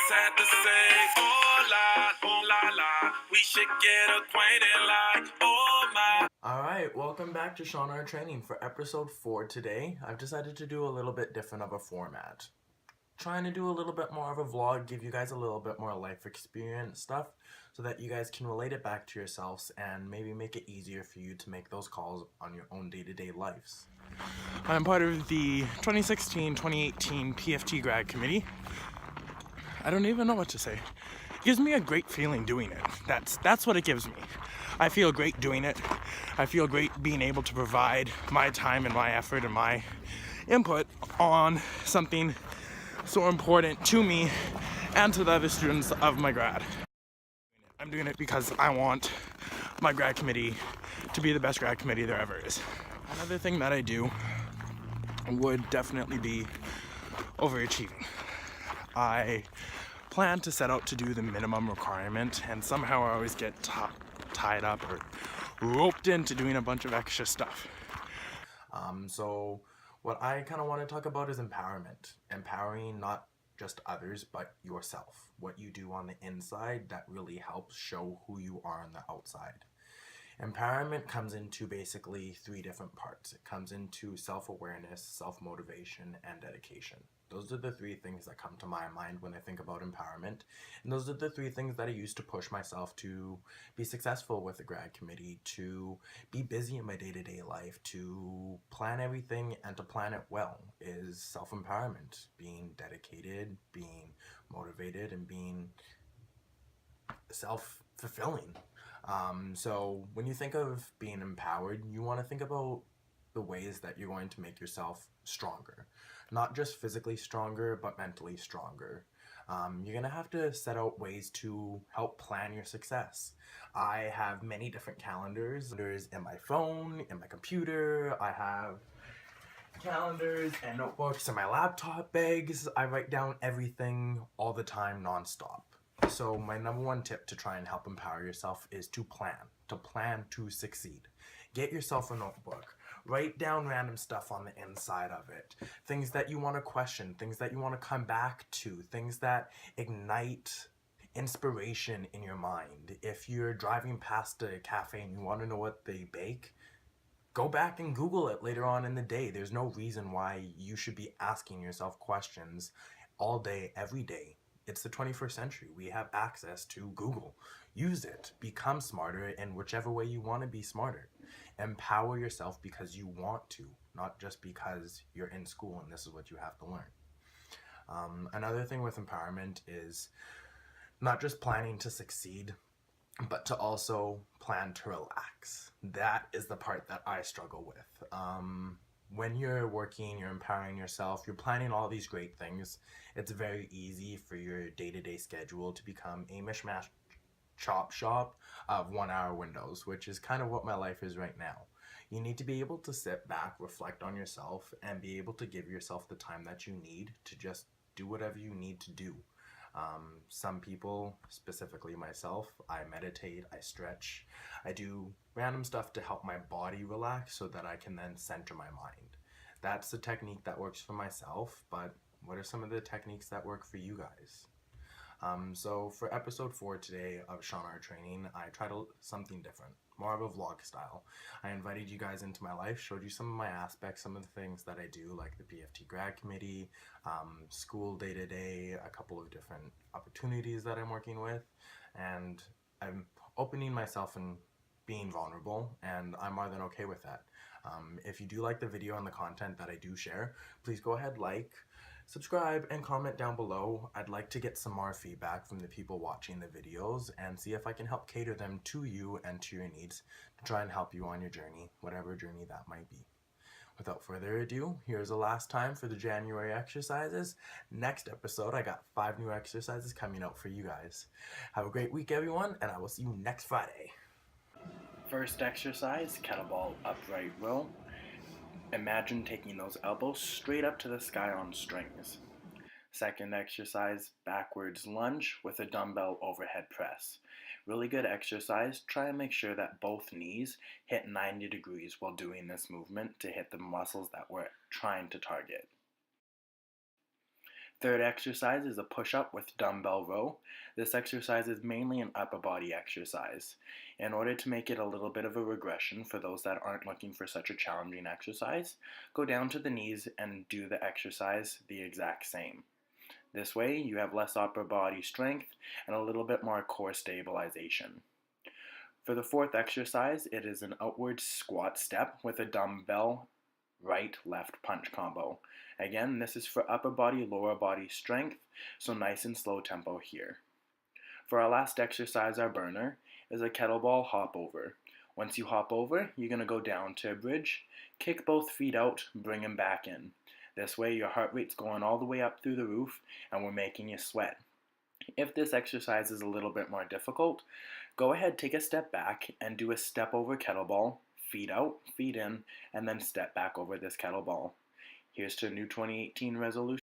had to say, oh la la, we should get acquainted like, oh my. Alright, welcome back to ShawnrTraining for episode 4 today. I've decided to do a little bit different of a format. Trying to do a little bit more of a vlog, give you guys a little bit more life experience stuff so that you guys can relate it back to yourselves and maybe make it easier for you to make those calls on your own day-to-day lives. I'm part of the 2016-2018 PFT grad committee. I don't even know what to say. It gives me a great feeling doing it. That's what it gives me. I feel great doing it. I feel great being able to provide my time and my effort and my input on something so important to me and to the other students of my grad. I'm doing it because I want my grad committee to be the best grad committee there ever is. Another thing that I do would definitely be overachieving. I plan to set out to do the minimum requirement, and somehow I always get tied up or roped into doing a bunch of extra stuff. So what I kind of want to talk about is empowerment. Empowering not just others, but yourself. What you do on the inside that really helps show who you are on the outside. Empowerment comes into basically 3 different parts. It comes into self-awareness, self-motivation, and dedication. Those are the 3 things that come to my mind when I think about empowerment. And those are the 3 things that I use to push myself to be successful with the grad committee, to be busy in my day-to-day life, to plan everything and to plan it well, is self-empowerment, being dedicated, being motivated, and being self-fulfilling. So when you think of being empowered, you want to think about the ways that you're going to make yourself stronger. Not just physically stronger, but mentally stronger. You're going to have to set out ways to help plan your success. I have many different calendars in my phone, in my computer. I have calendars and notebooks in my laptop bags. I write down everything all the time, nonstop. So my number 1 tip to try and help empower yourself is to plan to succeed. Get yourself a notebook. Write down random stuff on the inside of it. Things that you want to question, things that you want to come back to, things that ignite inspiration in your mind. If you're driving past a cafe and you want to know what they bake, go back and Google it later on in the day. There's no reason why you should be asking yourself questions all day, every day. It's the 21st century. We have access to Google. Use it. Become smarter in whichever way you want to be smarter. Empower yourself because you want to, not just because you're in school and this is what you have to learn. Another thing with empowerment is not just planning to succeed, but to also plan to relax. That is the part that I struggle with. When you're working, you're empowering yourself, you're planning all these great things, it's very easy for your day-to-day schedule to become a mishmash chop shop of 1-hour windows, which is kind of what my life is right now. You need to be able to sit back, reflect on yourself, and be able to give yourself the time that you need to just do whatever you need to do. Some people, specifically myself, I meditate, I stretch, I do random stuff to help my body relax so that I can then center my mind. That's the technique that works for myself, but what are some of the techniques that work for you guys? So for episode 4 today of ShawnrTraining, I tried something different, more of a vlog style. I invited you guys into my life, showed you some of my aspects, some of the things that I do, like the PFT grad committee, school day-to-day, a couple of different opportunities that I'm working with, and I'm opening myself and being vulnerable, and I'm more than okay with that. If you do like the video and the content that I do share, please go ahead, subscribe, and comment down below. I'd like to get some more feedback from the people watching the videos and see if I can help cater them to you and to your needs to try and help you on your journey, whatever journey that might be. Without further ado, here's the last time for the January exercises. Next episode, I got 5 new exercises coming out for you guys. Have a great week, everyone, and I will see you next Friday. First exercise, kettlebell upright row. Imagine taking those elbows straight up to the sky on strings. Second exercise, backwards lunge with a dumbbell overhead press. Really good exercise. Try and make sure that both knees hit 90 degrees while doing this movement to hit the muscles that we're trying to target. Third exercise is a push-up with dumbbell row. This exercise is mainly an upper body exercise. In order to make it a little bit of a regression for those that aren't looking for such a challenging exercise, go down to the knees and do the exercise the exact same. This way you have less upper body strength and a little bit more core stabilization. For the fourth exercise, it is an outward squat step with a dumbbell right-left punch combo. Again, this is for upper body, lower body strength, so nice and slow tempo here. For our last exercise, our burner, is a kettlebell hop over. Once you hop over, you're going to go down to a bridge, kick both feet out, bring them back in. This way your heart rate's going all the way up through the roof and we're making you sweat. If this exercise is a little bit more difficult, go ahead, take a step back and do a step over kettlebell, feet out, feet in, and then step back over this kettlebell. Here's to a new 2018 resolution.